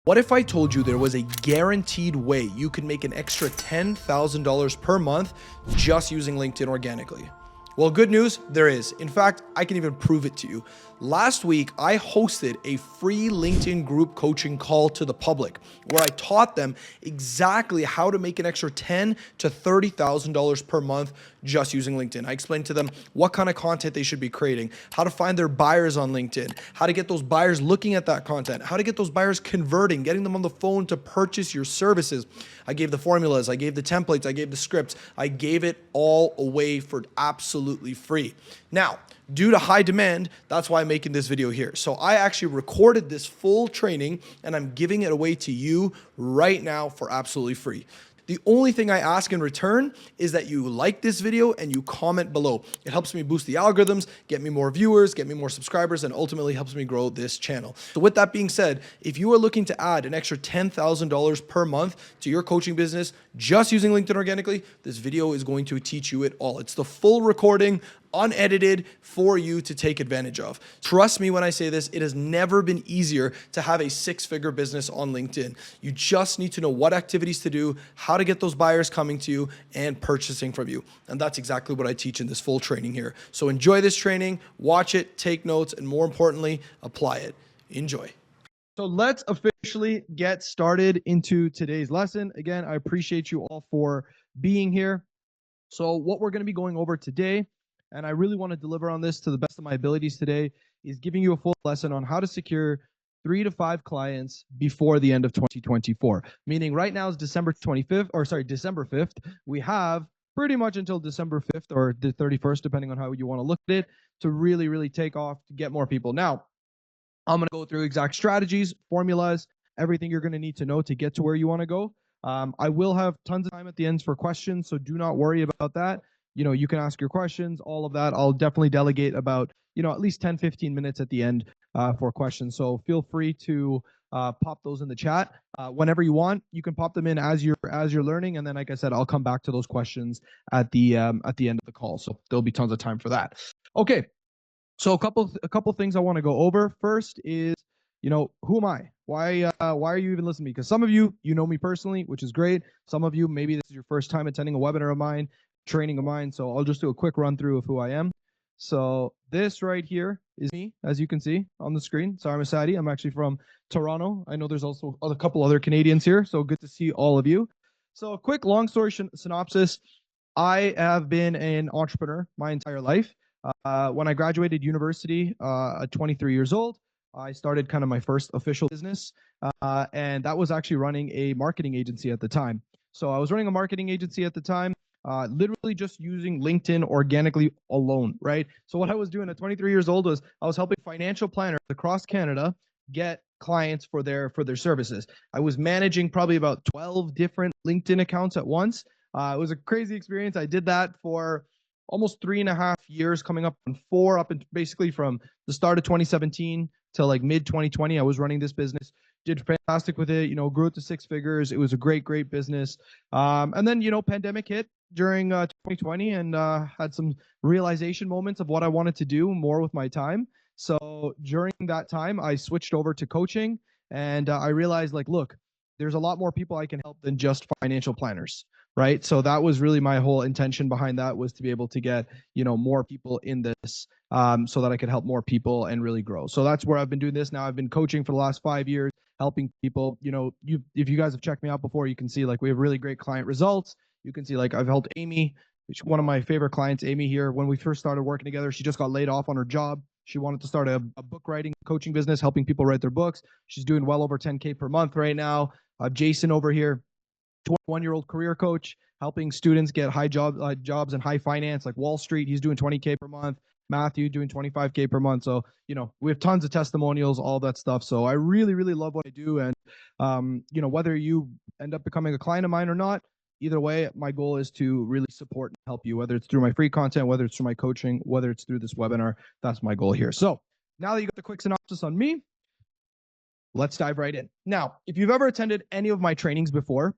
What if I told you there was a guaranteed way you could make an extra $10,000 per month just using LinkedIn organically? Well, good news, there is. In fact, I can even prove it to you. Last week, I hosted a free LinkedIn group coaching call to the public where I taught them exactly how to make an extra $10,000 to $30,000 per month just using LinkedIn. I explained to them what kind of content they should be creating, how to find their buyers on LinkedIn, how to get those buyers looking at that content, how to get those buyers converting, getting them on the phone to purchase your services. I gave the formulas, I gave the templates, I gave the scripts, I gave it all away for absolutely free. Now, due to high demand, that's why I'm making this video here. So I actually recorded this full training and I'm giving it away to you right now for absolutely free. The only thing I ask in return is that you like this video and you comment below. It helps me boost the algorithms, get me more viewers, get me more subscribers, and ultimately helps me grow this channel. So with that being said, if you are looking to add an extra $10,000 per month to your coaching business just using LinkedIn organically, this video is going to teach you it all. It's the full recording, unedited, for you to take advantage of. Trust me when I say this, it has never been easier to have a six-figure business on LinkedIn. You just need to know what activities to do, how to get those buyers coming to you and purchasing from you. And that's exactly what I teach in this full training here. So enjoy this training, watch it, take notes, and more importantly, apply it. Enjoy. So let's officially get started into today's lesson. Again, I appreciate you all for being here. So what we're going to be going over today, and I really want to deliver on this to the best of my abilities today, is giving you a full lesson on how to secure 3 to 5 clients before the end of 2024. Meaning right now is December 5th. We have pretty much until December 5th or the 31st, depending on how you want to look at it, to really, really take off, to get more people. Now, I'm going to go through exact strategies, formulas, everything you're going to need to know to get to where you want to go. I will have tons of time at the end for questions, so do not worry about that. You know, you can ask your questions, all of that. I'll definitely delegate about, at least 10, 15 minutes at the end for questions. So feel free to pop those in the chat whenever you want. You can pop them in as you're learning, and then, like I said, I'll come back to those questions at the end of the call. So there'll be tons of time for that. Okay. So a couple things I want to go over. First is, who am I? Why are you even listening to me? Because some of you, know me personally, which is great. Some of you, maybe this is your first time attending a webinar of mine, training of mine. So I'll just do a quick run through of who I am. So this right here is me, as you can see on the screen. Sarma Sadi. I'm actually from Toronto. I know there's also a couple other Canadians here, so good to see all of you. So a quick long story synopsis. I have been an entrepreneur my entire life. When I graduated university at 23 years old, I started kind of my first official business, and that was actually running a marketing agency at the time. So I was running a marketing agency at the time, literally just using LinkedIn organically alone, right? So what I was doing at 23 years old was I was helping financial planners across Canada get clients for their services. I was managing probably about 12 different LinkedIn accounts at once. It was a crazy experience. I did that for almost 3.5 years, coming up on 4, up and basically from the start of 2017 till like mid 2020. I was running this business, did fantastic with it, grew it to 6 figures. It was a great business. And then, pandemic hit during 2020 and had some realization moments of what I wanted to do more with my time. So during that time, I switched over to coaching, and I realized, like, look, there's a lot more people I can help than just financial planners, right? So that was really my whole intention behind that, was to be able to get, more people in this, so that I could help more people and really grow. So that's where I've been doing this now. I've been coaching for the last 5 years, helping people. If you guys have checked me out before, you can see like we have really great client results. You can see like I've helped Amy, one of my favorite clients, Amy here. When we first started working together, she just got laid off on her job. She wanted to start a book writing coaching business, helping people write their books. She's doing well over 10K per month right now. Jason over here, 21-year-old career coach, helping students get jobs in high finance like Wall Street. He's doing 20K per month. Matthew doing 25K per month. So, we have tons of testimonials, all that stuff. So I really, really love what I do. And, whether you end up becoming a client of mine or not, either way, my goal is to really support and help you, whether it's through my free content, whether it's through my coaching, whether it's through this webinar. That's my goal here. So now that you got the quick synopsis on me, let's dive right in. Now, if you've ever attended any of my trainings before,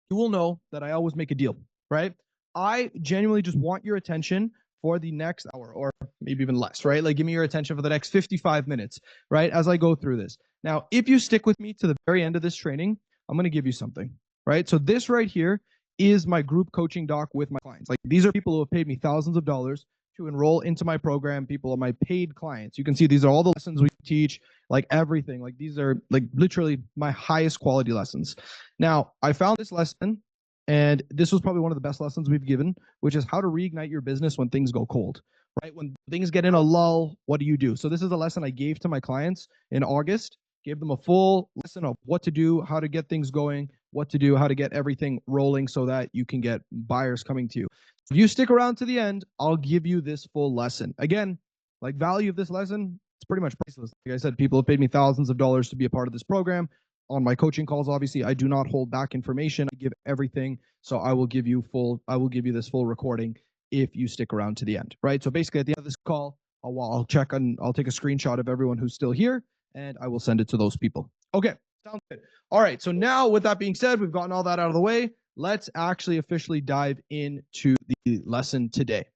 you will know that I always make a deal, right? I genuinely just want your attention for the next hour or maybe even less, right? Like give me your attention for the next 55 minutes, right? As I go through this. Now, if you stick with me to the very end of this training, I'm going to give you something, right? So this right here is my group coaching doc with my clients. Like these are people who have paid me thousands of dollars to enroll into my program. People are my paid clients. You can see these are all the lessons we teach, like everything. Like these are like literally my highest quality lessons. Now, I found this lesson, and this was probably one of the best lessons we've given, which is how to reignite your business when things go cold, right? When things get in a lull, what do you do? So this is a lesson I gave to my clients in August, gave them a full lesson of what to do, how to get things going, what to do, how to get everything rolling so that you can get buyers coming to you. If you stick around to the end, I'll give you this full lesson. Again, like value of this lesson, it's pretty much priceless. Like I said, people have paid me thousands of dollars to be a part of this program. On my coaching calls, obviously, I do not hold back information. I give everything. So I will give you this full recording if you stick around to the end, right? So basically at the end of this call, I'll take a screenshot of everyone who's still here and I will send it to those people. Okay, sounds good. All right, so now with that being said, we've gotten all that out of the way. Let's actually officially dive into the lesson today.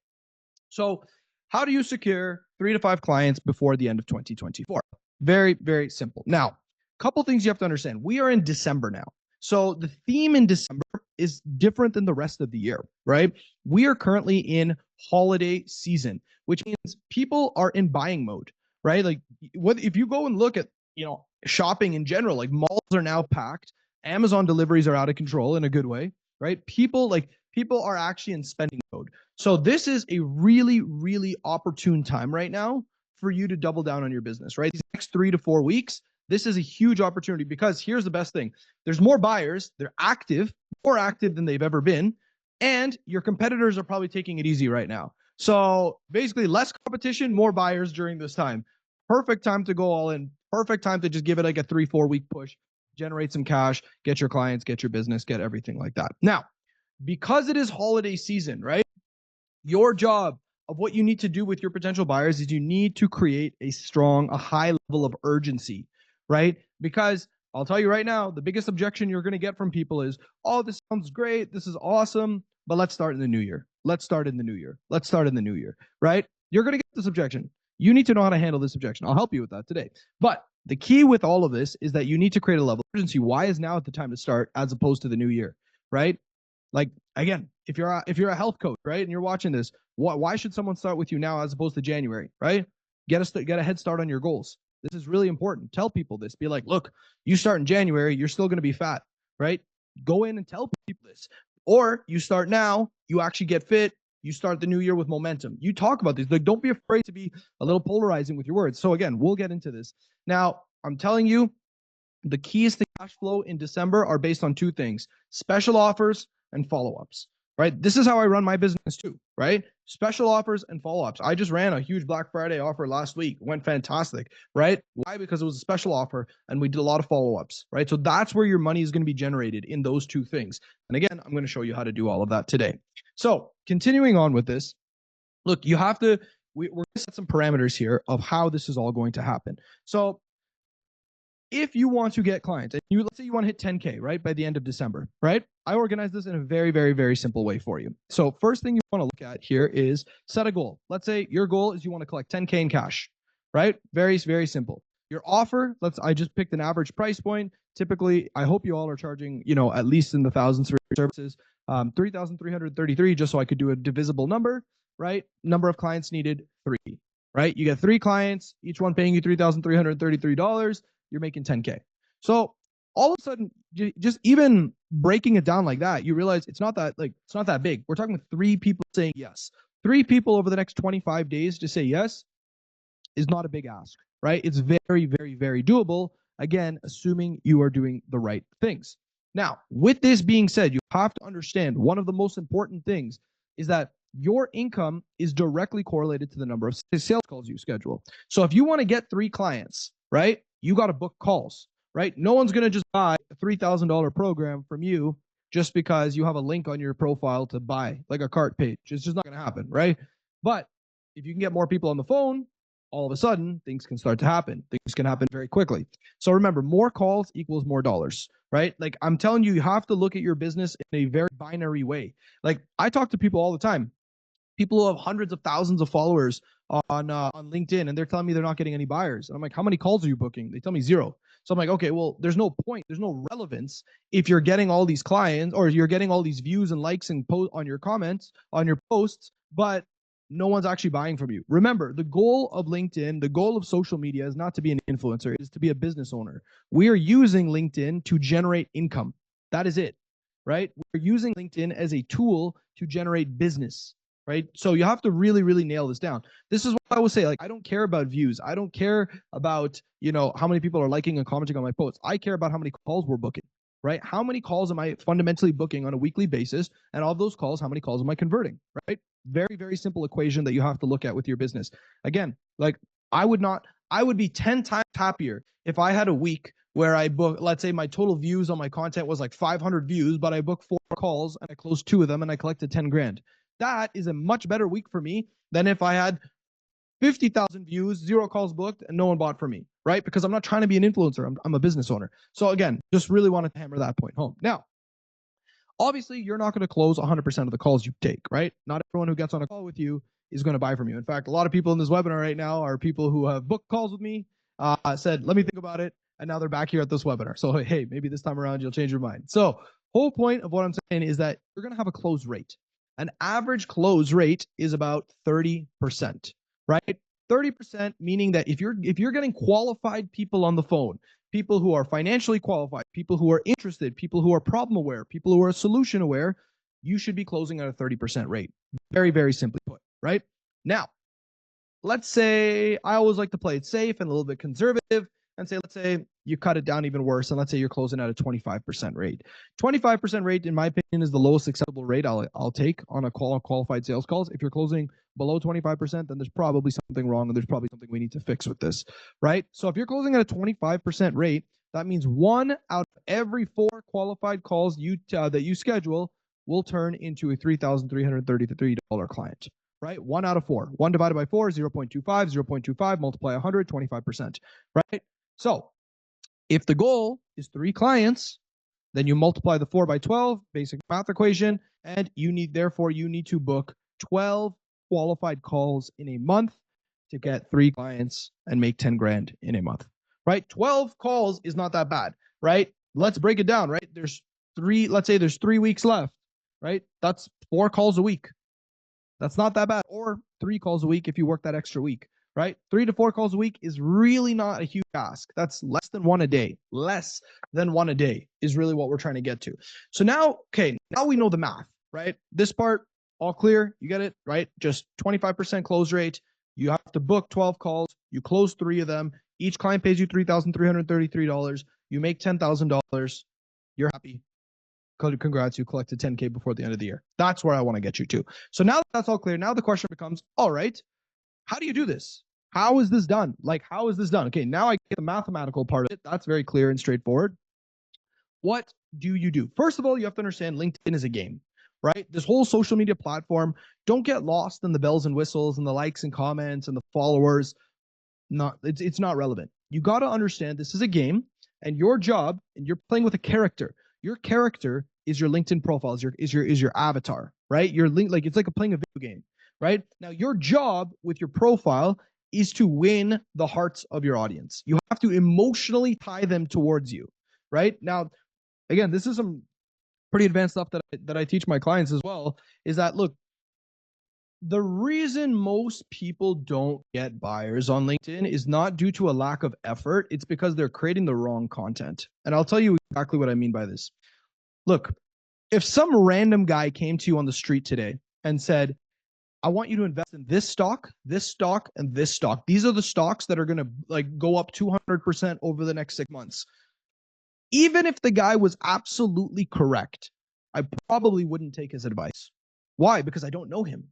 So how do you secure 3 to 5 clients before the end of 2024? Very, very simple. Now, a couple things you have to understand. We are in December now. So the theme in December is different than the rest of the year, right? We are currently in holiday season, which means people are in buying mode, right? Like if you go and look at, shopping in general, like malls are now packed, Amazon deliveries are out of control in a good way, right? People are actually in spending mode. So this is a really, really opportune time right now for you to double down on your business, right? These next 3 to 4 weeks, this is a huge opportunity because here's the best thing. There's more buyers. They're active, more active than they've ever been. And your competitors are probably taking it easy right now. So basically less competition, more buyers during this time. Perfect time to go all in. Perfect time to just give it like a 3-4 week push, generate some cash, get your clients, get your business, get everything like that. Now, because it is holiday season, right? Your job of what you need to do with your potential buyers is you need to create a high level of urgency, right? Because I'll tell you right now, the biggest objection you're going to get from people is, oh, this sounds great. This is awesome. But let's start in the new year. Let's start in the new year. Let's start in the new year, right? You're going to get this objection. You need to know how to handle this objection. I'll help you with that today. But the key with all of this is that you need to create a level of urgency. Why is now at the time to start as opposed to the new year, right? Like, again, if you're a health coach, right, and you're watching this, why should someone start with you now as opposed to January, right? Get a head start on your goals. This is really important. Tell people this. Be like, look, you start in January, you're still going to be fat, right? Go in and tell people this. Or you start now, you actually get fit, you start the new year with momentum. You talk about these. Like, don't be afraid to be a little polarizing with your words. So again, we'll get into this. Now, I'm telling you, the keys to cash flow in December are based on 2 things: special offers and follow-ups, right? This is how I run my business too, right? Special offers and follow-ups. I just ran a huge Black Friday offer last week. It went fantastic, right? Why? Because it was a special offer and we did a lot of follow-ups, right? So that's where your money is going to be generated, in those 2 things. And again, I'm going to show you how to do all of that today. So continuing on with this, look, we're going to set some parameters here of how this is all going to happen. So if you want to get clients, and let's say you want to hit 10K, right, by the end of December, right? I organize this in a very, very, very simple way for you. So first thing you want to look at here is set a goal. Let's say your goal is you want to collect 10K in cash, right? Very, very simple. Your offer, I just picked an average price point. Typically, I hope you all are charging, at least in the thousands for services, 3,333, just so I could do a divisible number, right? Number of clients needed, 3, right? You get 3 clients, each one paying you $3,333. You're making 10K. So all of a sudden, just even breaking it down like that, you realize it's not that big. We're talking 3 people saying yes. 3 people over the next 25 days to say yes is not a big ask, right? It's very, very, very doable. Again, assuming you are doing the right things. Now, with this being said, you have to understand one of the most important things is that your income is directly correlated to the number of sales calls you schedule. So if you want to get 3 clients, right, you got to book calls, right? No one's going to just buy a $3,000 program from you just because you have a link on your profile to buy, like a cart page. It's just not going to happen, right? But if you can get more people on the phone, all of a sudden things can start to happen. Things can happen very quickly. So remember, more calls equals more dollars, right? Like I'm telling you, you have to look at your business in a very binary way. Like I talk to people all the time. People who have hundreds of thousands of followers on LinkedIn, and they're telling me they're not getting any buyers. And I'm like, how many calls are you booking? They tell me 0. So I'm like, okay, well, there's no point, there's no relevance if you're getting all these clients or you're getting all these views and likes and post on your comments on your posts, but no one's actually buying from you. Remember, the goal of LinkedIn, the goal of social media is not to be an influencer, it is to be a business owner. We are using LinkedIn to generate income. That is it, right? We're using LinkedIn as a tool to generate business, right? So you have to really, really nail this down. This is what I will say. Like, I don't care about views. I don't care about, how many people are liking and commenting on my posts. I care about how many calls we're booking, right? How many calls am I fundamentally booking on a weekly basis? And of those calls, how many calls am I converting, right? Very, very simple equation that you have to look at with your business. Again, like I would be 10 times happier if I had a week where I book, let's say my total views on my content was like 500 views, but I booked 4 calls and I closed 2 of them and I collected 10 grand. That is a much better week for me than if I had 50,000 views, 0 calls booked, and no one bought from me, right? Because I'm not trying to be an influencer. I'm a business owner. So again, just really wanted to hammer that point home. Now, obviously, you're not going to close 100% of the calls you take, right? Not everyone who gets on a call with you is going to buy from you. In fact, a lot of people in this webinar right now are people who have booked calls with me, said, let me think about it, and now they're back here at this webinar. So, hey, maybe this time around you'll change your mind. So, whole point of what I'm saying is that you're going to have a close rate. An average close rate is about 30%, right? 30% meaning that if you're getting qualified people on the phone, people who are financially qualified, people who are interested, people who are problem aware, people who are solution aware, you should be closing at a 30% rate. Very, very simply put, right? Now, let's say I always like to play it safe and a little bit conservative and say, let's say you cut it down even worse. And let's say you're closing at a 25% rate. 25% rate, in my opinion, is the lowest acceptable rate I'll take on a qualified sales calls. If you're closing below 25%, then there's probably something wrong and there's probably something we need to fix with this, right? So if you're closing at a 25% rate, that means 1 out of every 4 qualified calls that you schedule will turn into a $3,333 client, right? 1 out of 4. 1 divided by 4, 0.25, 0.25, multiply 100, 25%, right? So if the goal is 3 clients, then you multiply the 4 by 12, basic math equation, and therefore you need to book 12 qualified calls in a month to get 3 clients and make 10 grand in a month, right? 12 calls is not that bad, right? Let's break it down, right? Let's say there's 3 weeks left, right? That's 4 calls a week. That's not that bad. Or 3 calls a week if you work that extra week, right? 3 to 4 calls a week is really not a huge ask. That's less than 1 a day. Less than 1 a day is really what we're trying to get to. So now we know the math, right? This part, all clear. You get it, right? Just 25% close rate. You have to book 12 calls. You close 3 of them. Each client pays you $3,333. You make $10,000. You're happy. Congrats, you collected 10K before the end of the year. That's where I want to get you to. So now that's all clear. Now the question becomes, all right, how do you do this? How is this done? Like, how is this done? Okay, now I get the mathematical part of it. That's very clear and straightforward. What do you do? First of all, you have to understand LinkedIn is a game, right? This whole social media platform, don't get lost in the bells and whistles and the likes and comments and the followers. It's not relevant. You got to understand this is a game, and your job, and you're playing with a character. Your character is your LinkedIn profile, is your avatar, right? It's like playing a video game, right? Now, your job with your profile is to win the hearts of your audience. You have to emotionally tie them towards you, right? Now, again, this is some pretty advanced stuff that I teach my clients as well, is that, look, the reason most people don't get buyers on LinkedIn is not due to a lack of effort. It's because they're creating the wrong content. And I'll tell you exactly what I mean by this. Look, if some random guy came to you on the street today and said, I want you to invest in this stock, and this stock. These are the stocks that are going to go up 200% over the next 6 months. Even if the guy was absolutely correct, I probably wouldn't take his advice. Why? Because I don't know him.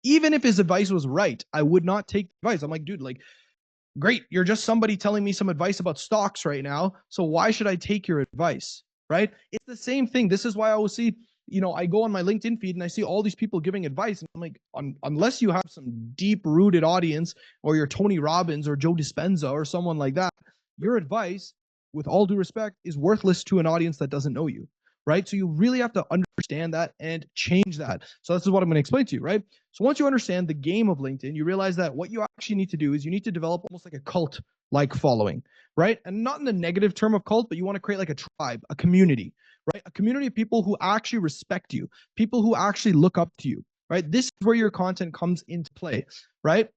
Even if his advice was right, I would not take the advice. I'm like, dude, great. You're just somebody telling me some advice about stocks right now. So why should I take your advice? Right? It's the same thing. This is why I always see, I go on my LinkedIn feed and I see all these people giving advice. And I'm like, unless you have some deep rooted audience, or you're Tony Robbins or Joe Dispenza or someone like that, your advice, with all due respect, is worthless to an audience that doesn't know you. right? So you really have to understand that and change that. So this is what I'm going to explain to you, right? So once you understand the game of LinkedIn, you realize that what you actually need to do is you need to develop almost like a cult like following, right? And not in the negative term of cult, but you want to create like a tribe, a community, right? A community of people who actually respect you, people who actually look up to you, right? This is where your content comes into play, right?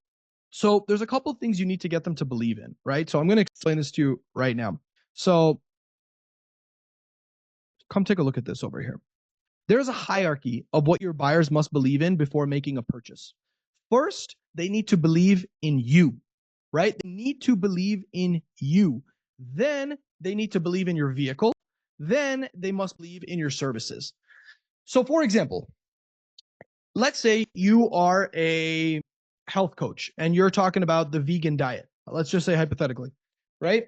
So there's a couple of things you need to get them to believe in, right? So I'm going to explain this to you right now. So come take a look at this over here. There's a hierarchy of what your buyers must believe in before making a purchase. First, they need to believe in you, right? They need to believe in you. Then they need to believe in your vehicle. Then they must believe in your services. So for example, let's say you are a health coach and you're talking about the vegan diet. Let's just say hypothetically, right?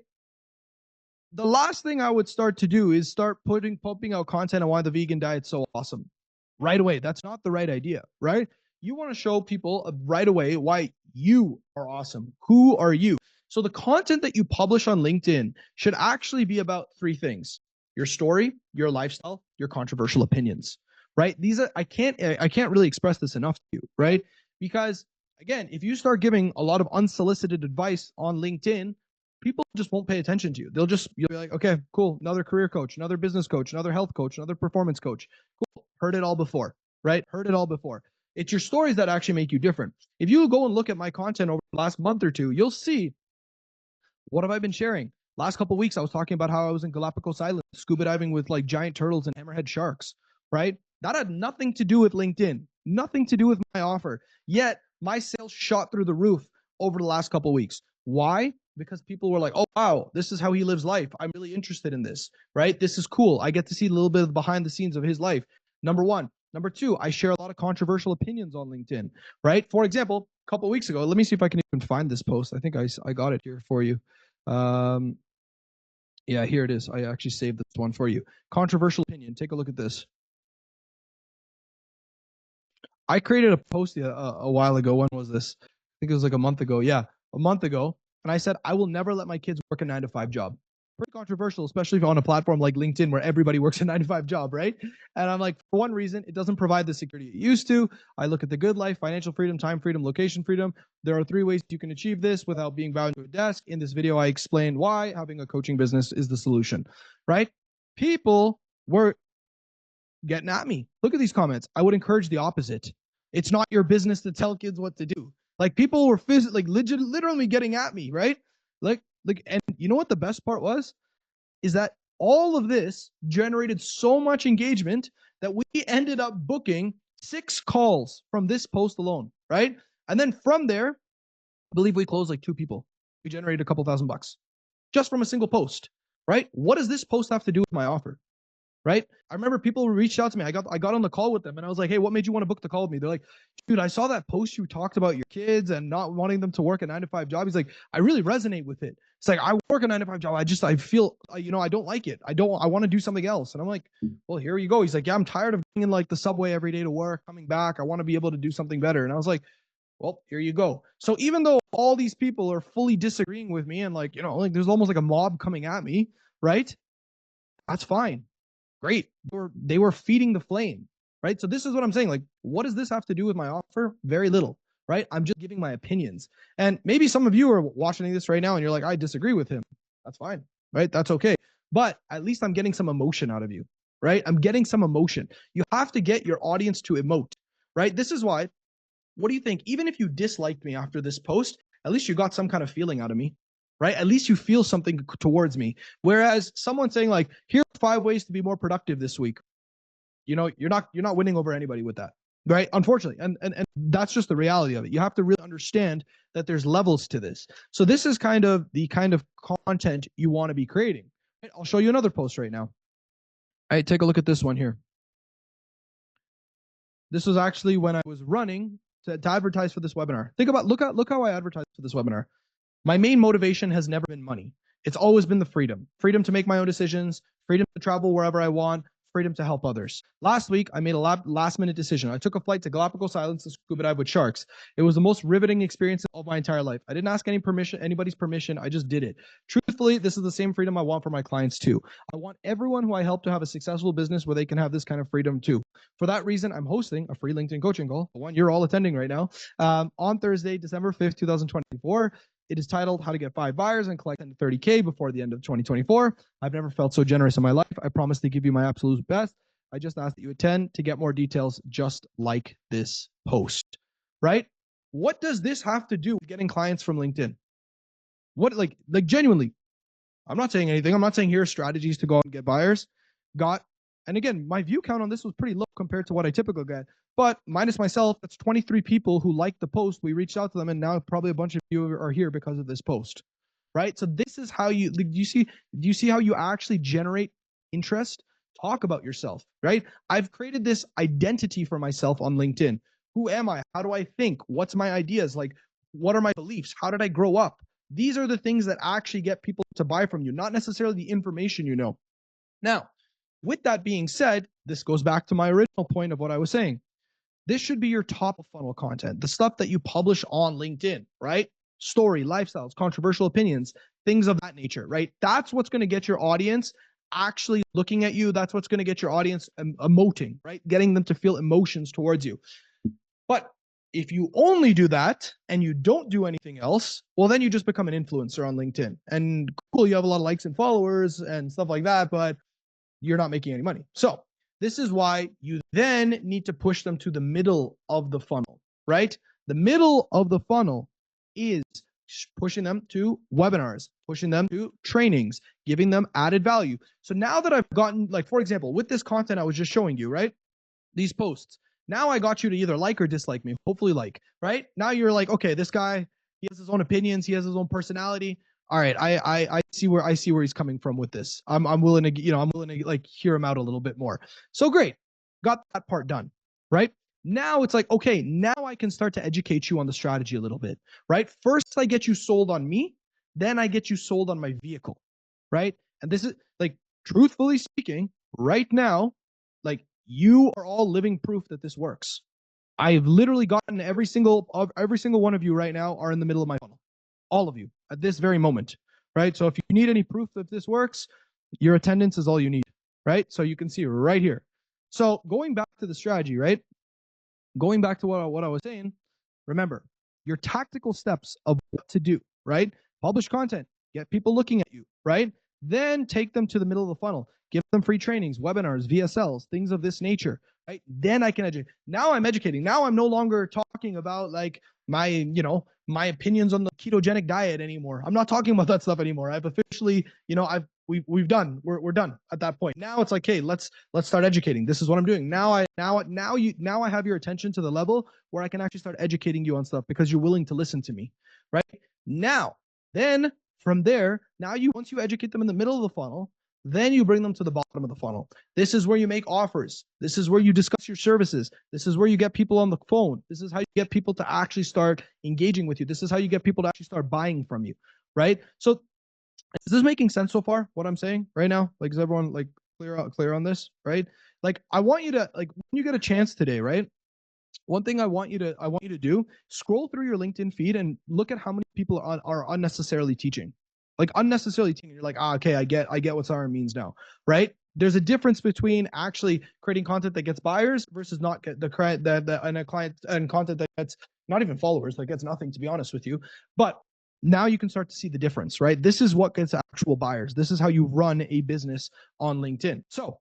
The last thing I would start to do is start pumping out content on why the vegan diet's so awesome right away. That's not the right idea, right? You want to show people right away why you are awesome. Who are you? So the content that you publish on LinkedIn should actually be about three things: your story, your lifestyle, your controversial opinions, right? These are I can't really express this enough to you, right? Because again, if you start giving a lot of unsolicited advice on LinkedIn, people just won't pay attention to you. You'll be like, okay, cool, another career coach, another business coach, another health coach, another performance coach. Cool, heard it all before, right? Heard it all before. It's your stories that actually make you different. If you go and look at my content over the last month or two, you'll see, what have I been sharing? Last couple of weeks, I was talking about how I was in Galapagos Island, scuba diving with like giant turtles and hammerhead sharks, right? That had nothing to do with LinkedIn, nothing to do with my offer. Yet my sales shot through the roof over the last couple of weeks. Why? Because people were like, oh, wow, this is how he lives life. I'm really interested in this, right? This is cool. I get to see a little bit of behind the scenes of his life. Number one. Number two, I share a lot of controversial opinions on LinkedIn, right? For example, a couple of weeks ago, let me see if I can even find this post. I think I got it here for you. Yeah, here it is. I actually saved this one for you. Controversial opinion. Take a look at this. I created a post a while ago. When was this? I think it was like a month ago. Yeah, a month ago. And I said, I will never let my kids work a 9-to-5 job. Pretty controversial, especially if on a platform like LinkedIn where everybody works a 9-to-5 job, right? And I'm like, for one reason, it doesn't provide the security it used to. I look at the good life: financial freedom, time freedom, location freedom. There are 3 ways you can achieve this without being bound to a desk. In this video, I explain why having a coaching business is the solution, right? People were getting at me. Look at these comments. I would encourage the opposite. It's not your business to tell kids what to do. Like, people were literally getting at me, right? Like, and you know what the best part was? Is that all of this generated so much engagement that we ended up booking 6 calls from this post alone, right? And then from there, I believe we closed like 2 people. We generated a couple $1,000 just from a single post, right? What does this post have to do with my offer? Right? I remember people reached out to me. I got on the call with them and I was like, hey, what made you want to book the call with me? They're like, dude, I saw that post you talked about your kids and not wanting them to work a 9-to-5 job. He's like, I really resonate with it. It's like, I work a 9-to-5 job. I feel, I don't like it. I want to do something else. And I'm like, well, here you go. He's like, yeah, I'm tired of being in like the subway every day to work, coming back. I want to be able to do something better. And I was like, well, here you go. So even though all these people are fully disagreeing with me and like, like there's almost like a mob coming at me, right? That's fine. Great. They were feeding the flame, right? So this is what I'm saying. Like, what does this have to do with my offer? Very little, right? I'm just giving my opinions. And maybe some of you are watching this right now and you're like, I disagree with him. That's fine, right? That's okay. But at least I'm getting some emotion out of you, right? I'm getting some emotion. You have to get your audience to emote, right? This is why, what do you think? Even if you disliked me after this post, at least you got some kind of feeling out of me, right? At least you feel something towards me. Whereas someone saying like, here are 5 ways to be more productive this week, you're not winning over anybody with that, right? Unfortunately. And that's just the reality of it. You have to really understand that there's levels to this. So this is kind of the kind of content you want to be creating. Right? I'll show you another post right now. All right, take a look at this one here. This was actually when I was running to advertise for this webinar. Look how I advertised for this webinar. My main motivation has never been money. It's always been the freedom to make my own decisions, freedom to travel wherever I want, freedom to help others. Last week, I made a last-minute decision. I took a flight to Galapagos Islands to scuba dive with sharks. It was the most riveting experience of my entire life. I didn't ask anybody's permission. I just did it. Truthfully, this is the same freedom I want for my clients too. I want everyone who I help to have a successful business where they can have this kind of freedom too. For that reason, I'm hosting a free LinkedIn coaching call, the one you're all attending right now, on Thursday, December 5th, 2024. It is titled How to Get 5 Buyers and Collect 10 to 30K Before the End of 2024. I've never felt so generous in my life. I promise to give you my absolute best. I just ask that you attend to get more details just like this post, right? What does this have to do with getting clients from LinkedIn? What, like genuinely, I'm not saying anything. I'm not saying here are strategies to go out and get buyers. And again, my view count on this was pretty low compared to what I typically get. But minus myself, that's 23 people who liked the post. We reached out to them, and now probably a bunch of you are here because of this post, right? So this is how you, do you see how you actually generate interest? Talk about yourself, right? I've created this identity for myself on LinkedIn. Who am I? How do I think? What's my ideas? Like, what are my beliefs? How did I grow up? These are the things that actually get people to buy from you, not necessarily the information you know. Now, with that being said, this goes back to my original point of what I was saying. This should be your top of funnel content, the stuff that you publish on LinkedIn, right? Story, lifestyles, controversial opinions, things of that nature, right? That's what's going to get your audience actually looking at you. That's what's going to get your audience emoting, right? Getting them to feel emotions towards you. But if you only do that and you don't do anything else, well, then you just become an influencer on LinkedIn. And cool, you have a lot of likes and followers and stuff like that, but you're not making any money. So this is why you then need to push them to the middle of the funnel, right? The middle of the funnel is pushing them to webinars, pushing them to trainings, giving them added value. So now that I've gotten, like, for example, with this content I was just showing you, right? These posts. Now I got you to either like or dislike me, hopefully like, right? Now you're like, okay, this guy, he has his own opinions, he has his own personality. All right, I see where he's coming from with this. I'm willing to like hear him out a little bit more. So great, got that part done, right? Now it's like, okay, now I can start to educate you on the strategy a little bit, right? First I get you sold on me, then I get you sold on my vehicle, right? And this is like, truthfully speaking, right now, like, you are all living proof that this works. I've literally gotten every single one of you right now are in the middle of my funnel. All of you at this very moment, right? So if you need any proof that this works, your attendance is all you need, right? So you can see right here. So going back to the strategy, right? Going back to what I was saying, remember your tactical steps of what to do, right? Publish content, get people looking at you, right? Then take them to the middle of the funnel, give them free trainings, webinars, VSLs, things of this nature, right? Then I can educate. Now I'm educating. Now I'm no longer talking about like my opinions on the ketogenic diet anymore. I'm not talking about that stuff anymore. I've officially, we're done at that point. Now it's like, hey, let's start educating. This is what I'm doing. Now I have your attention to the level where I can actually start educating you on stuff because you're willing to listen to me, right? Now, then from there, once you educate them in the middle of the funnel, then you bring them to the bottom of the funnel. This is where you make offers. This is where you discuss your services. This is where you get people on the phone. This is how you get people to actually start engaging with you. This is how you get people to actually start buying from you, right? So is this making sense so far, what I'm saying right now? Like, is everyone like clear on this, right? Like, I want you to, like, when you get a chance today, right? One thing I want you to do, scroll through your LinkedIn feed and look at how many people are unnecessarily teaching. Like, unnecessarily teaching. You're like, okay, I get what Siren means now, right? There's a difference between actually creating content that gets buyers versus not get the client and content that gets not even followers, that gets nothing, to be honest with you. But now you can start to see the difference, right? This is what gets actual buyers. This is how you run a business on LinkedIn. So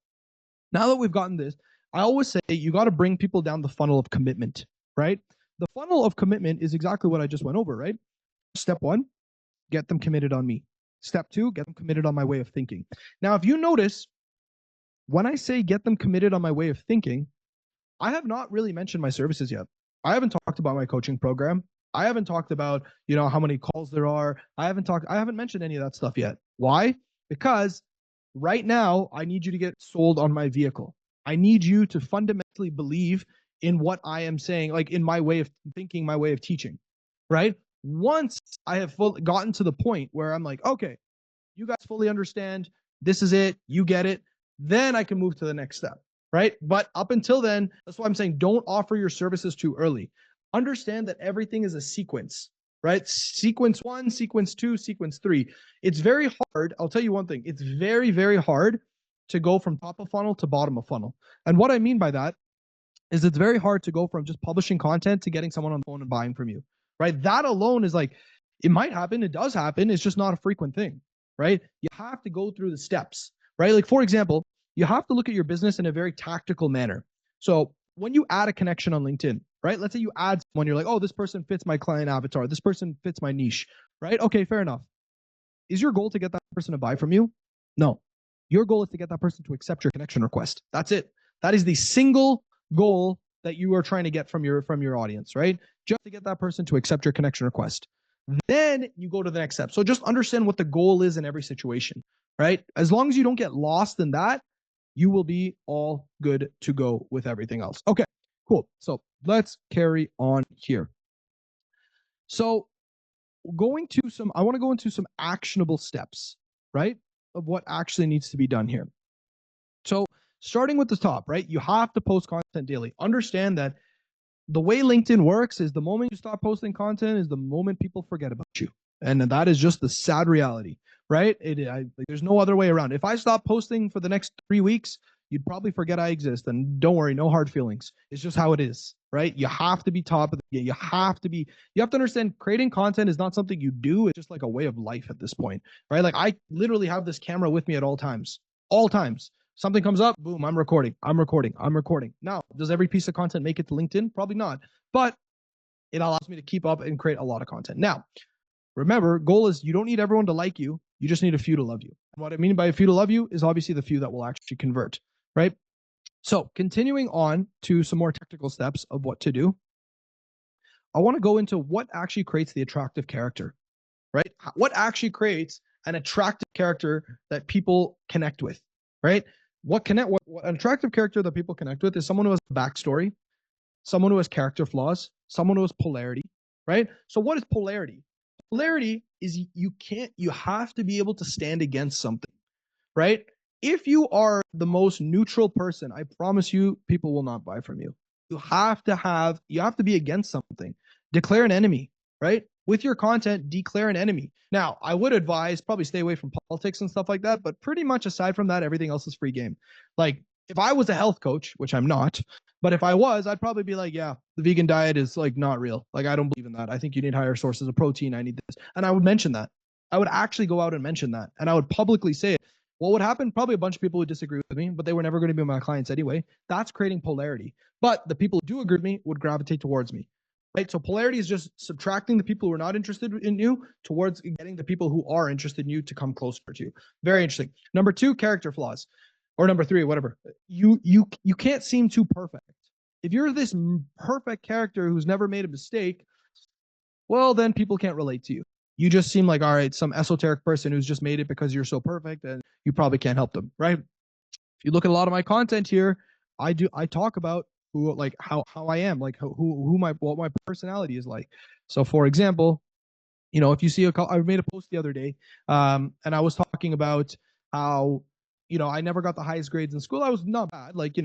now that we've gotten this, I always say you got to bring people down the funnel of commitment, right? The funnel of commitment is exactly what I just went over, right? Step 1, get them committed on me. Step 2, get them committed on my way of thinking. Now, if you notice, when I say get them committed on my way of thinking, I have not really mentioned my services yet. I haven't talked about my coaching program. I haven't talked about, how many calls there are. I haven't mentioned any of that stuff yet. Why? Because right now, I need you to get sold on my vehicle. I need you to fundamentally believe in what I am saying, like in my way of thinking, my way of teaching, right? Once I have gotten to the point where I'm like, okay, you guys fully understand, this is it, you get it, then I can move to the next step, right? But up until then, that's why I'm saying don't offer your services too early. Understand that everything is a sequence, right? Sequence 1, sequence 2, sequence 3. It's very hard. I'll tell you one thing. It's very, very hard to go from top of funnel to bottom of funnel. And what I mean by that is it's very hard to go from just publishing content to getting someone on the phone and buying from you, right? That alone is like, it might happen. It does happen. It's just not a frequent thing, right? You have to go through the steps, right? Like, for example, you have to look at your business in a very tactical manner. So when you add a connection on LinkedIn, right? Let's say you add someone, you're like, oh, this person fits my client avatar. This person fits my niche, right? Okay, fair enough. Is your goal to get that person to buy from you? No. Your goal is to get that person to accept your connection request. That's it. That is the single goal that you are trying to get from your audience, right? Just to get that person to accept your connection request. Then you go to the next step. So just understand what the goal is in every situation, right? As long as you don't get lost in that, you will be all good to go with everything else. Okay, cool. So let's carry on here. So I want to go into some actionable steps, right? Of what actually needs to be done here. So starting with the top, right? You have to post content daily. Understand that the way LinkedIn works is the moment you stop posting content is the moment people forget about you. And that is just the sad reality, right? There's no other way around. If I stop posting for the next 3 weeks, you'd probably forget I exist. And don't worry, no hard feelings. It's just how it is, right? You have to be top of the game. You have to understand creating content is not something you do. It's just like a way of life at this point, right? Like I literally have this camera with me at all times. Something comes up, boom, I'm recording. Now, does every piece of content make it to LinkedIn? Probably not, but it allows me to keep up and create a lot of content. Now, remember, goal is you don't need everyone to like you. You just need a few to love you. And what I mean by a few to love you is obviously the few that will actually convert, right? So continuing on to some more technical steps of what to do, I want to go into what actually creates the attractive character, right? What actually creates an attractive character that people connect with, right? What an attractive character that people connect with is someone who has a backstory, someone who has character flaws, someone who has polarity, right? So what is polarity? Polarity is you have to be able to stand against something, right? If you are the most neutral person, I promise you, people will not buy from you. You have to be against something. Declare an enemy, right? With your content, declare an enemy. Now, I would advise probably stay away from politics and stuff like that, but pretty much aside from that, everything else is free game. Like if I was a health coach, which I'm not, but if I was, I'd probably be like, yeah, the vegan diet is like not real. Like I don't believe in that. I think you need higher sources of protein. I need this. And I would mention that. I would actually go out and mention that. And I would publicly say it. What would happen? Probably a bunch of people would disagree with me, but they were never going to be my clients anyway. That's creating polarity. But the people who do agree with me would gravitate towards me. Right? So polarity is just subtracting the people who are not interested in you towards getting the people who are interested in you to come closer to you. Very interesting. Number 2, character flaws, or number 3, whatever. You can't seem too perfect. If you're this perfect character who's never made a mistake, well, then people can't relate to you. You just seem like, all right, some esoteric person who's just made it because you're so perfect and you probably can't help them, right? If you look at a lot of my content here, I talk about who, like how I am, like what my personality is like. So for example, if you see I made a post the other day, and I was talking about how, I never got the highest grades in school. I was not bad, like,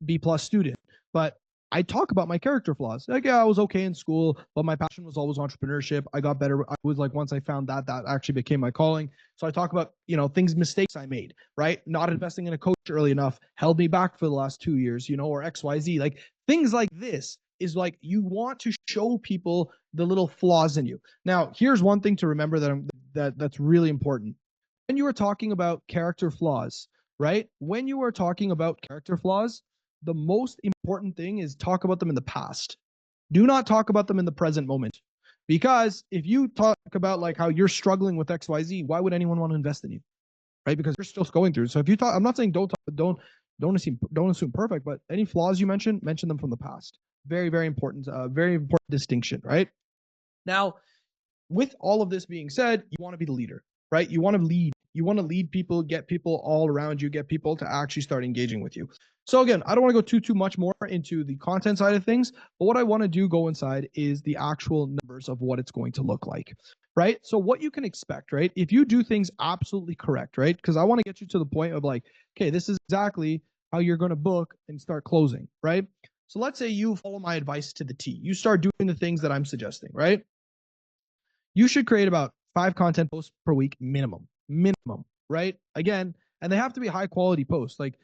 B+ student, but I talk about my character flaws. Like, yeah, I was okay in school, but my passion was always entrepreneurship. I got better. I was like, once I found that actually became my calling. So I talk about, mistakes I made, right? Not investing in a coach early enough held me back for the last 2 years, or XYZ. Like things like this is like, you want to show people the little flaws in you. Now, here's one thing to remember that's really important. When you are talking about character flaws, right? When you are talking about character flaws, the most important thing is talk about them in the past. Do not talk about them in the present moment. Because if you talk about like how you're struggling with XYZ, why would anyone want to invest in you? Right? Because you're still going through. So if you talk, I'm not saying don't assume perfect, but any flaws you mention them from the past. Very, very important distinction, right? Now, with all of this being said, you want to be the leader, right? You want to lead. You want to lead people, get people all around you, get people to actually start engaging with you. So again, I don't want to go too much more into the content side of things, but what I want to go inside is the actual numbers of what it's going to look like, right? So what you can expect, right? If you do things absolutely correct, right? Because I want to get you to the point of like, okay, this is exactly how you're going to book and start closing, right? So let's say you follow my advice to the T. You start doing the things that I'm suggesting, right? You should create about 5 content posts per week minimum, right? Again, and they have to be high quality posts. Like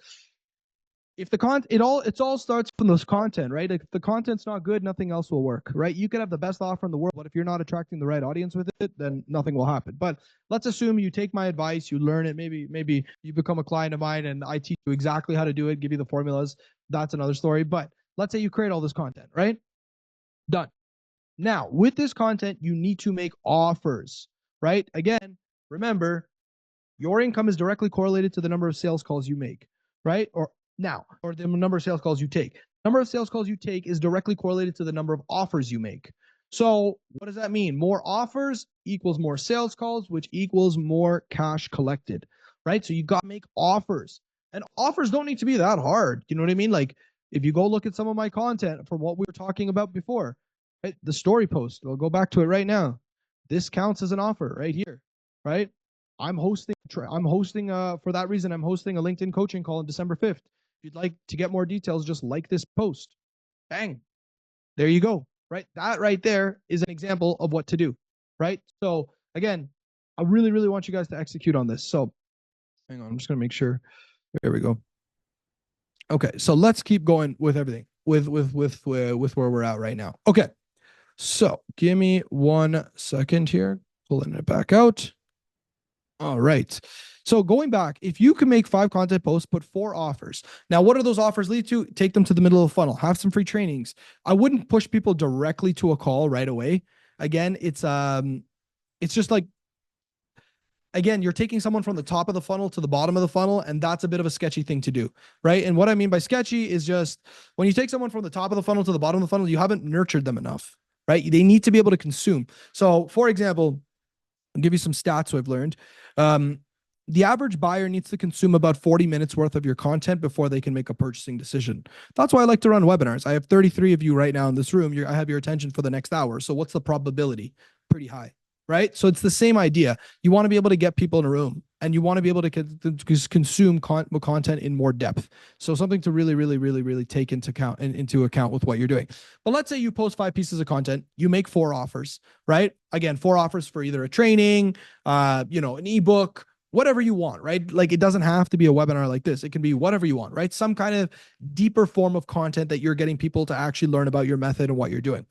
if the it all starts from this content, right? If the content's not good, nothing else will work, right? You could have the best offer in the world, but if you're not attracting the right audience with it, then nothing will happen. But let's assume you take my advice, you learn it, maybe you become a client of mine and I teach you exactly how to do it, give you the formulas. That's another story. But let's say you create all this content, right? Done. Now, with this content, you need to make offers, right? Again, remember, your income is directly correlated to the number of sales calls you make, right? Or the number of sales calls you take. Number of sales calls you take is directly correlated to the number of offers you make. So what does that mean? More offers equals more sales calls, which equals more cash collected, right? So you got to make offers. And offers don't need to be that hard. You know what I mean? Like if you go look at some of my content from what we were talking about before, right? The story post, I'll go back to it right now. This counts as an offer right here, right? I'm hosting for that reason, I'm hosting a LinkedIn coaching call on December 5th. If you'd like to get more details, just like this post. Bang. There you go. Right. That right there is an example of what to do. Right. So again, I really, really want you guys to execute on this. So hang on. I'm just going to make sure. There we go. Okay. So let's keep going with everything with where we're at right now. Okay. So give me 1 second here. Pulling it back out. All right. So going back, if you can make 5 content posts, put 4 offers. Now, what do those offers lead to? Take them to the middle of the funnel. Have some free trainings. I wouldn't push people directly to a call right away. Again, it's just like, again, you're taking someone from the top of the funnel to the bottom of the funnel, and that's a bit of a sketchy thing to do, right? And what I mean by sketchy is just when you take someone from the top of the funnel to the bottom of the funnel, you haven't nurtured them enough, right? They need to be able to consume. So, for example, I'll give you some stats I've learned. The average buyer needs to consume about 40 minutes worth of your content before they can make a purchasing decision. That's why I like to run webinars. I have 33 of you right now in this room. I have your attention for the next hour. So what's the probability? Pretty high, right? So it's the same idea. You want to be able to get people in a room and you want to be able to consume content in more depth. So something to really, really, really, really take into account with what you're doing. But let's say you post 5 pieces of content, you make 4 offers, right? Again, 4 offers for either a training, an ebook, whatever you want, right? Like it doesn't have to be a webinar like this. It can be whatever you want, right? Some kind of deeper form of content that you're getting people to actually learn about your method and what you're doing.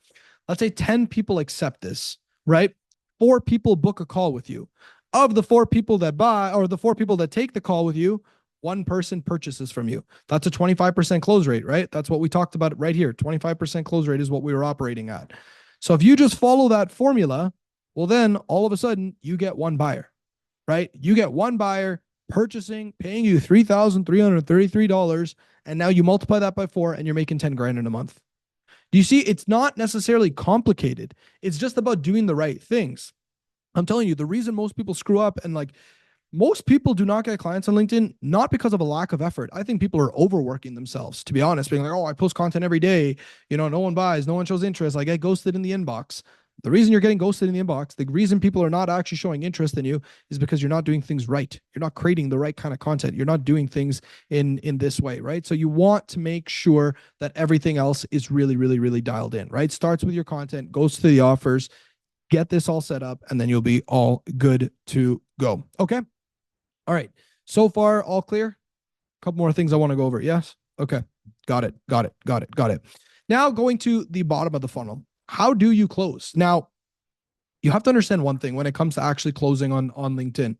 Let's say 10 people accept this, right? 4 people book a call with you. Of the 4 people that buy, or the 4 people that take the call with you, 1 person purchases from you. That's a 25% close rate, right? That's what we talked about right here. 25% close rate is what we were operating at. So if you just follow that formula, well, then all of a sudden you get 1 buyer, right? You get 1 buyer purchasing, paying you $3,333. And now you multiply that by 4 and you're making 10 grand in a month. Do you see? It's not necessarily complicated. It's just about doing the right things. I'm telling you, the reason most people screw up and like most people do not get clients on LinkedIn, not because of a lack of effort. I think people are overworking themselves, to be honest, being like, oh, I post content every day. No one buys, no one shows interest. I get ghosted in the inbox. The reason you're getting ghosted in the inbox, the reason people are not actually showing interest in you is because you're not doing things right. You're not creating the right kind of content. You're not doing things in this way, right? So you want to make sure that everything else is really, really, really dialed in, right? Starts with your content, goes to the offers, get this all set up, and then you'll be all good to go. Okay. All right. So far, all clear? A couple more things I want to go over. Yes. Okay. Got it. Now going to the bottom of the funnel. How do you close? Now, you have to understand one thing when it comes to actually closing on LinkedIn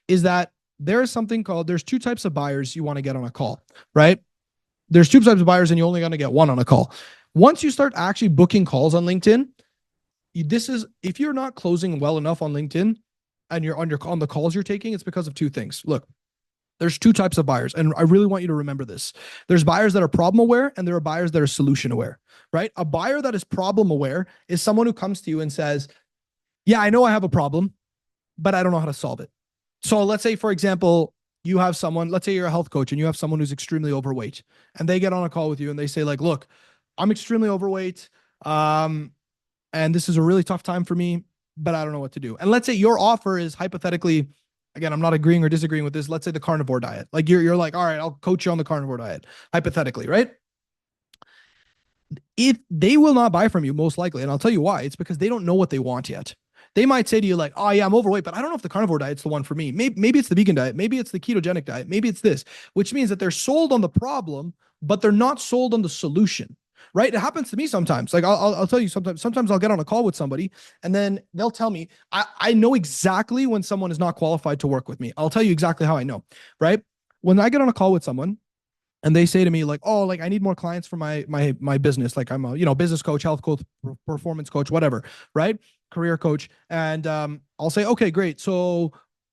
is that there's 2 types of buyers you want to get on a call, right? There's 2 types of buyers and you're only going to get 1 on a call. Once you start actually booking calls on LinkedIn, if you're not closing well enough on LinkedIn and you're on the calls you're taking, it's because of 2 things. Look, there's 2 types of buyers, and I really want you to remember this. There's buyers that are problem aware, and there are buyers that are solution aware, right? A buyer that is problem aware is someone who comes to you and says, yeah, I know I have a problem, but I don't know how to solve it. So let's say, for example, you have someone, let's say you're a health coach and you have someone who's extremely overweight and they get on a call with you and they say like, look, I'm extremely overweight. And this is a really tough time for me, but I don't know what to do. And let's say your offer is hypothetically, again, I'm not agreeing or disagreeing with this. Let's say the carnivore diet. Like you're like, all right, I'll coach you on the carnivore diet, hypothetically, right? If they will not buy from you, most likely, and I'll tell you why. It's because they don't know what they want yet. They might say to you like, oh yeah, I'm overweight, but I don't know if the carnivore diet's the one for me. Maybe it's the vegan diet. Maybe it's the ketogenic diet. Maybe it's this, which means that they're sold on the problem, but they're not sold on the solution. Right? It happens to me sometimes. Like I'll tell you sometimes I'll get on a call with somebody and then they'll tell me, I know exactly when someone is not qualified to work with me. I'll tell you exactly how I know, right? When I get on a call with someone and they say to me like, oh, like I need more clients for my business. Like I'm a, business coach, health coach, performance coach, whatever, right? Career coach. And I'll say, okay, great. So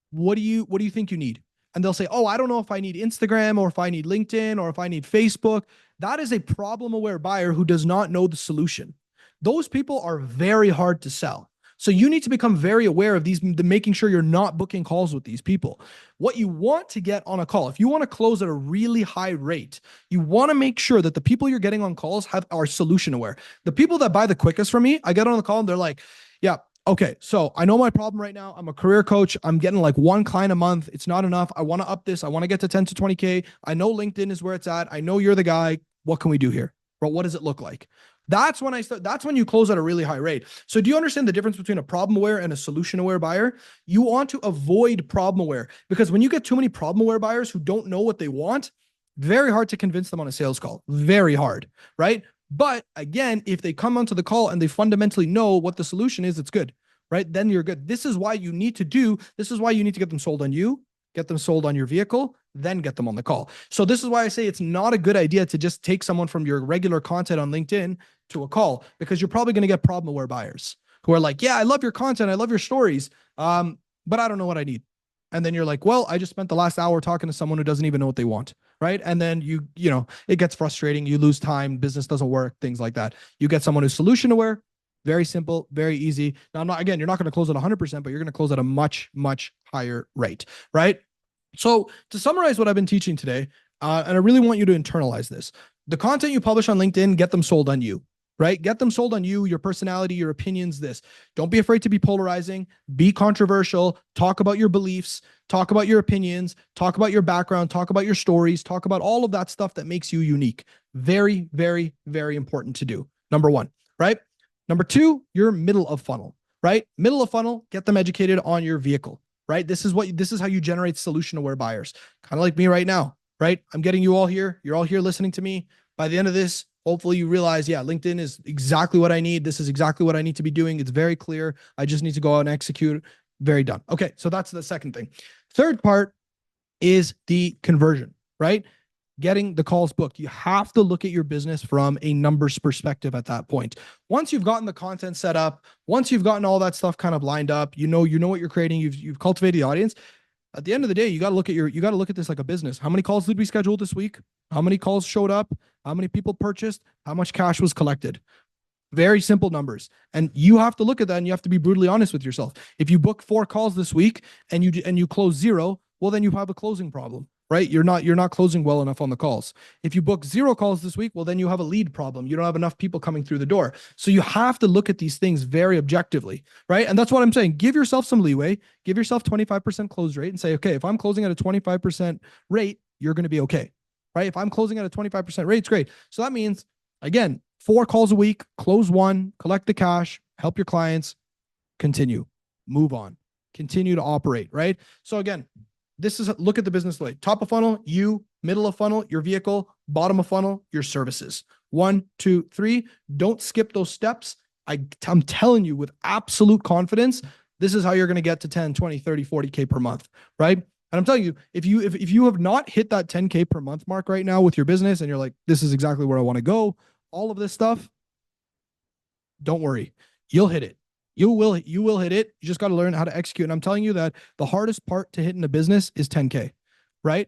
what do you think you need? And they'll say, oh, I don't know if I need Instagram or if I need LinkedIn or if I need Facebook. That is a problem aware buyer who does not know the solution. Those people are very hard to sell. So you need to become very aware of these, making sure you're not booking calls with these people. What you want to get on a call, if you want to close at a really high rate, you want to make sure that the people you're getting on calls are solution aware. The people that buy the quickest from me, I get on the call and they're like, yeah, okay, so I know my problem right now. I'm a career coach. I'm getting like one client a month. It's not enough. I want to up this. I want to get to 10 to 20K. I know LinkedIn is where it's at. I know you're the guy. What can we do here? Bro, what does it look like? That's when you close at a really high rate. So do you understand the difference between a problem aware and a solution aware buyer? You want to avoid problem aware because when you get too many problem aware buyers who don't know what they want, very hard to convince them on a sales call. Very hard, right? But again, if they come onto the call and they fundamentally know what the solution is, it's good, right? Then you're good. This is why you need to get them sold on you, get them sold on your vehicle, then get them on the call. So this is why I say it's not a good idea to just take someone from your regular content on LinkedIn to a call, because you're probably going to get problem aware buyers who are like, yeah, I love your content. I love your stories. But I don't know what I need. And then you're like, well, I just spent the last hour talking to someone who doesn't even know what they want. Right. And then it gets frustrating. You lose time. Business doesn't work, things like that. You get someone who's solution aware, very simple, very easy. Now, you're not going to close at 100%, but you're going to close at a much, much higher rate. Right. So to summarize what I've been teaching today, and I really want you to internalize this, the content you publish on LinkedIn, get them sold on you. Right? Get them sold on you, your personality, your opinions, this. Don't be afraid to be polarizing, be controversial, talk about your beliefs, talk about your opinions, talk about your background, talk about your stories, talk about all of that stuff that makes you unique. Very, very, very important to do. Number one, right? Number two, your middle of funnel, right? Middle of funnel, get them educated on your vehicle, right? This is how you generate solution aware buyers. Kind of like me right now, right? I'm getting you all here. You're all here listening to me. By the end of this, hopefully you realize, yeah, LinkedIn is exactly what I need. This is exactly what I need to be doing. It's very clear. I just need to go out and execute. Very done. Okay. So that's the second thing. Third part is the conversion, right? Getting the calls booked. You have to look at your business from a numbers perspective at that point. Once you've gotten the content set up, once you've gotten all that stuff kind of lined up, you know what you're creating, you've cultivated the audience. At the end of the day, you got to look at this like a business. How many calls did we schedule this week? How many calls showed up? How many people purchased? How much cash was collected? Very simple numbers. And you have to look at that and you have to be brutally honest with yourself. If you book 4 calls this week and you close 0, well, then you have a closing problem, right? You're not closing well enough on the calls. If you book 0 calls this week, well, then you have a lead problem. You don't have enough people coming through the door. So you have to look at these things very objectively, right? And that's what I'm saying. Give yourself some leeway, give yourself 25% close rate and say, okay, if I'm closing at a 25% rate, you're going to be okay, right? If I'm closing at a 25% rate, it's great. So that means, again, 4 calls a week, close 1, collect the cash, help your clients, continue, move on, continue to operate, right? So again, look at the business way. Top of funnel, you, middle of funnel, your vehicle, bottom of funnel, your services. 1, 2, 3. Don't skip those steps. I'm telling you with absolute confidence, this is how you're going to get to 10, 20, 30, 40K per month, right? And I'm telling you, if you have not hit that 10K per month mark right now with your business and you're like, this is exactly where I want to go, all of this stuff, don't worry. You'll hit it. You will hit it. You just got to learn how to execute. And I'm telling you that the hardest part to hit in a business is 10K, right?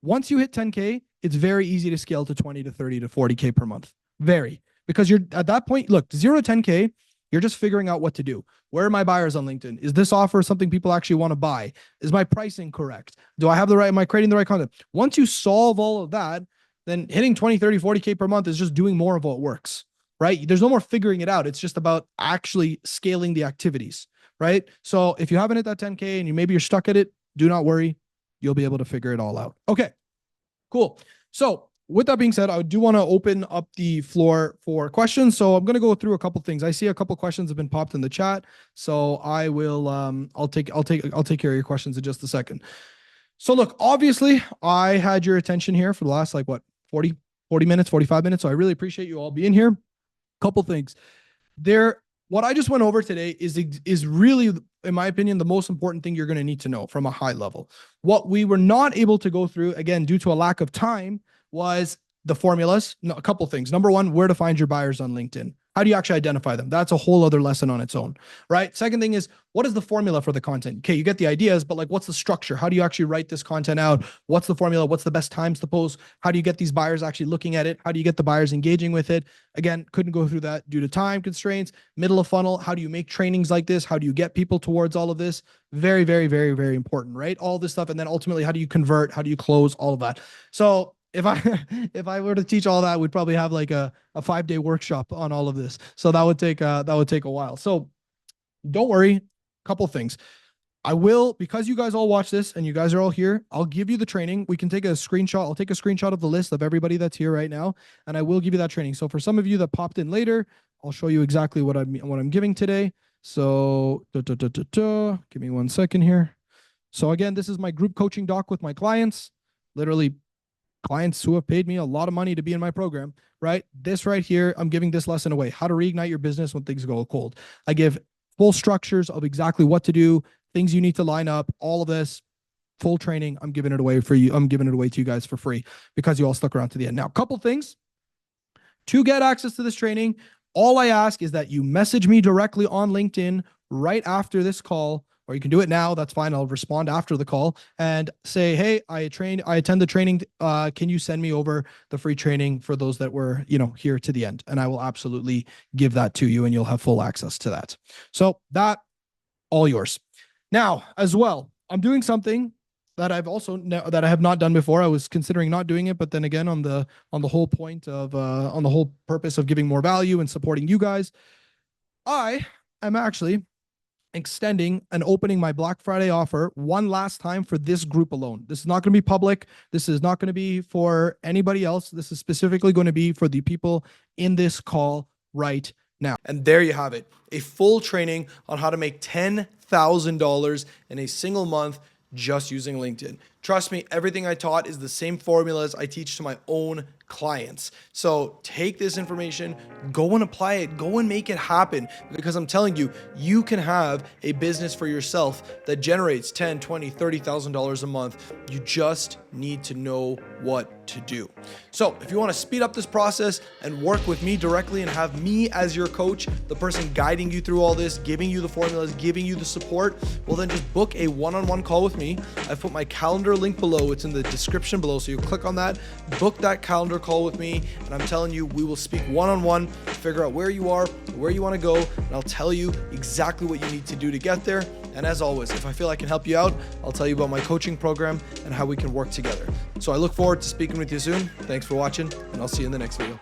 Once you hit 10K, it's very easy to scale to 20 to 30 to 40K per month. Very, because you're at that point, look, 0 to 10K, You're just figuring out what to do. Where are my buyers on LinkedIn? Is this offer something people actually want to buy? Is my pricing correct? Do I have the right, am I creating the right content? Once you solve all of that, then hitting 20, 30, 40K per month is just doing more of what works, right? There's no more figuring it out. It's just about actually scaling the activities, right? So if you haven't hit that 10K and maybe you're stuck at it, do not worry. You'll be able to figure it all out. Okay, cool. So with that being said, I do want to open up the floor for questions. So I'm going to go through a couple things. I see a couple questions have been popped in the chat. So I will, I'll take care of your questions in just a second. So look, obviously I had your attention here for the last, like what, 40 minutes, 45 minutes. So I really appreciate you all being here. Couple things there. What I just went over today is really, in my opinion, the most important thing you're going to need to know from a high level. What we were not able to go through, again, due to a lack of time, was the formulas. No, a couple things. Number one, where to find your buyers on LinkedIn. How do you actually identify them? That's a whole other lesson on its own, right? Second thing is, what is the formula for the content? Okay, you get the ideas, but like, what's the structure? How do you actually write this content out? What's the formula? What's the best times to post? How do you get these buyers actually looking at it? How do you get the buyers engaging with it? Again, couldn't go through that due to time constraints. Middle of funnel, how do you make trainings like this? How do you get people towards all of this? Very, very, very, very important, right? All this stuff. And then ultimately, how do you convert? How do you close? All of that. So if I were to teach all that, we'd probably have like a 5-day workshop on all of this. So that would take a while. So don't worry. Couple things. I will, because you guys all watch this and you guys are all here, I'll give you the training. We can take a screenshot. I'll take a screenshot of the list of everybody that's here right now, and I will give you that training. So for some of you that popped in later, I'll show you exactly what I'm giving today. So give me 1 second here. So again, this is my group coaching doc with my clients. Literally clients who have paid me a lot of money to be in my program, right? This right here, I'm giving this lesson away, how to reignite your business when things go cold. I give full structures of exactly what to do, things you need to line up, all of this, full training. I'm giving it away for you. I'm giving it away to you guys for free because you all stuck around to the end. Now, a couple things to get access to this training. All I ask is that you message me directly on LinkedIn right after this call, or you can do it now. That's fine. I'll respond after the call and say, hey, I attend the training. Can you send me over the free training for those that were, here to the end? And I will absolutely give that to you and you'll have full access to that. So that all yours. Now, as well, I'm doing something that that I have not done before. I was considering not doing it, but then again, on the whole point of, on the whole purpose of giving more value and supporting you guys, I am actually extending and opening my Black Friday offer one last time for this group alone. This is not going to be public. This is not going to be for anybody else. This is specifically going to be for the people in this call right now. And there you have it, a full training on how to make $10,000 in a single month just using LinkedIn. Trust me, everything I taught is the same formulas I teach to my own clients. So take this information, go and apply it, go and make it happen, because I'm telling you, you can have a business for yourself that generates $10,000, $20,000, $30,000 a month. You just need to know what to do. So if you want to speed up this process and work with me directly and have me as your coach, the person guiding you through all this, giving you the formulas, giving you the support, well then just book a one-on-one call with me. I've put my calendar link below. It's in the description below. So you click on that, book that calendar call with me, and I'm telling you, we will speak one-on-one, figure out where you are, where you want to go, and I'll tell you exactly what you need to do to get there. And as always, if I feel I can help you out, I'll tell you about my coaching program and how we can work together. So I look forward to speaking with you soon. Thanks for watching, and I'll see you in the next video.